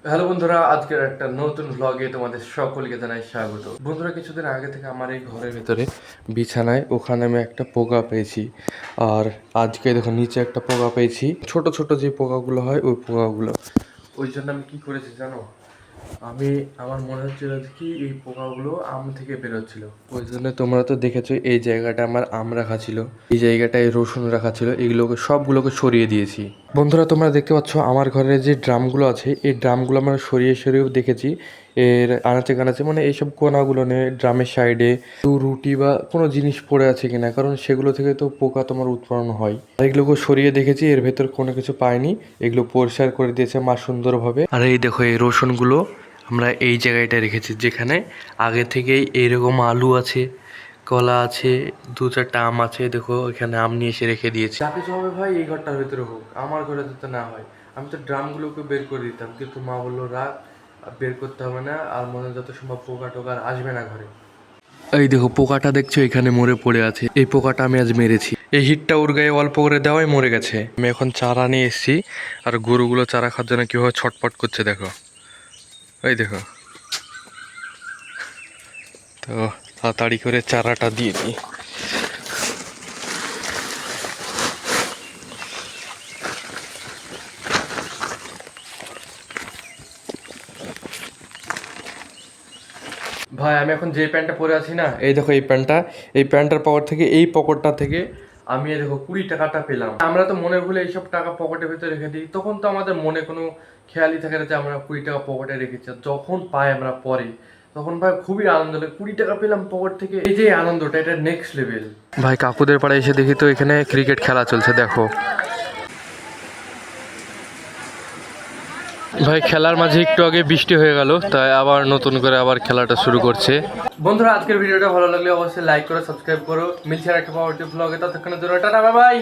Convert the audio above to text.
Hello বন্ধুরা, আজকের একটা নতুন ভ্লগে তোমাদের সকলকে জানাই স্বাগত। বন্ধুরা, কিছুদিন আগে থেকে আমার এই ঘরের ভেতরে বিছানায় ওখানে আমি একটা পোকা পেয়েছি। আর আজকে দেখো নিচে একটা পোকা পেয়েছি, ছোট ছোট যে পোকাগুলো হয় ওই পোকাগুলো। ওই জন্য আমি কি করেছি জানো, আমি আমার মনে হচ্ছিল যে কি এই পোকাগুলো আম থেকে বেরোচ্ছিল। ওই জন্য তোমরা তো দেখেছো এই জায়গাটা আমার আম রাখা ছিল, এই জায়গাটায় রসুন রাখা ছিল, এগুলোকে সবগুলোকে সরিয়ে দিয়েছি। বন্ধুরা, তোমরা দেখতে পাচ্ছ আমার ঘরের যে ড্রামগুলো আছে এই ড্রামগুলো আমরা সরিয়ে সরিয়েও দেখেছি। এর আনাচে কানাচে মানে এইসব কোনাগুলো নিয়ে ড্রামের সাইডে রুটি বা কোনো জিনিস পড়ে আছে কিনা, কারণ সেগুলো থেকে তো পোকা তোমার উৎপন্ন হয়। আর এগুলোকে সরিয়ে দেখেছি, এর ভেতর কোনো কিছু পাইনি। এগুলো পরিষ্কার করে দিয়েছে মা সুন্দরভাবে। আর এই দেখো এই রসুনগুলো আমরা এই জায়গাটা রেখেছি, যেখানে আগে থেকেই এইরকম আলু আছে, কলা আছে, দু চারটা আম আছে। দেখো এখানে আম নিয়ে এসে রেখে দিয়েছি। যা কিছু হবে ভাই এই ঘরটার ভিতরে হোক, আমার ঘরে যাতে না হয়। আমি তো ড্রামগুলোকে বের করে দিতাম, কিন্তু মা বললো রাখ, বের করতে হবে না, আর মনে হয় যত সম্ভব পোকা টোকা আর আসবে না ঘরে। এই দেখো পোকাটা দেখছো এখানে মরে পড়ে আছে, এই পোকাটা আমি আজ মেরেছি। এই হিটটা ওর গায়ে অল্প করে দেওয়াই মরে গেছে। আমি এখন চারা নিয়ে এসেছি, আর গরুগুলো চারা খাওয়ার জন্য কিভাবে ছটপট করছে দেখো। এই দেখো, তো তাড়াতাড়ি করে চারাটা দিয়ে দিই। ভাই আমি এখন যে প্যান্টটা পরে আছি না, এই দেখো এই প্যান্টটা, এই প্যান্টটার পকেট থেকে, এই পকেটটা থেকে আমি এই দেখো 20 টাকাটা পেলাম। আমরা তো মনে ভুলে এইসব টাকা পকেটের ভিতরে রেখে দিই, তখন তো আমাদের মনে কোনো খেয়ালই থাকে না যে আমরা 20 টাকা পকেটে রেখেছি। যখন পাই আমরা পরে, তখন ভাই খুবই আনন্দ লাগে। 20 টাকা পেলাম পকেট থেকে, এই যে আনন্দটা, এটা নেক্সট লেভেল। ভাই কাকুদের পাড়ায় এসে দেখি তো এখানে ক্রিকেট খেলা চলছে, দেখো ভাই। খেলার মাঝে একটু আগে বৃষ্টি হয়ে গেল, তাই আবার নতুন করে আবার খেলাটা শুরু করছে। বন্ধুরা, আজকের ভিডিওটা ভালো লাগলে অবশ্যই লাইক করো, সাবস্ক্রাইব করো। মিলছে আর একটা পরবর্তী ব্লগে, ততক্ষণের জন্য টাটা, বাই বাই।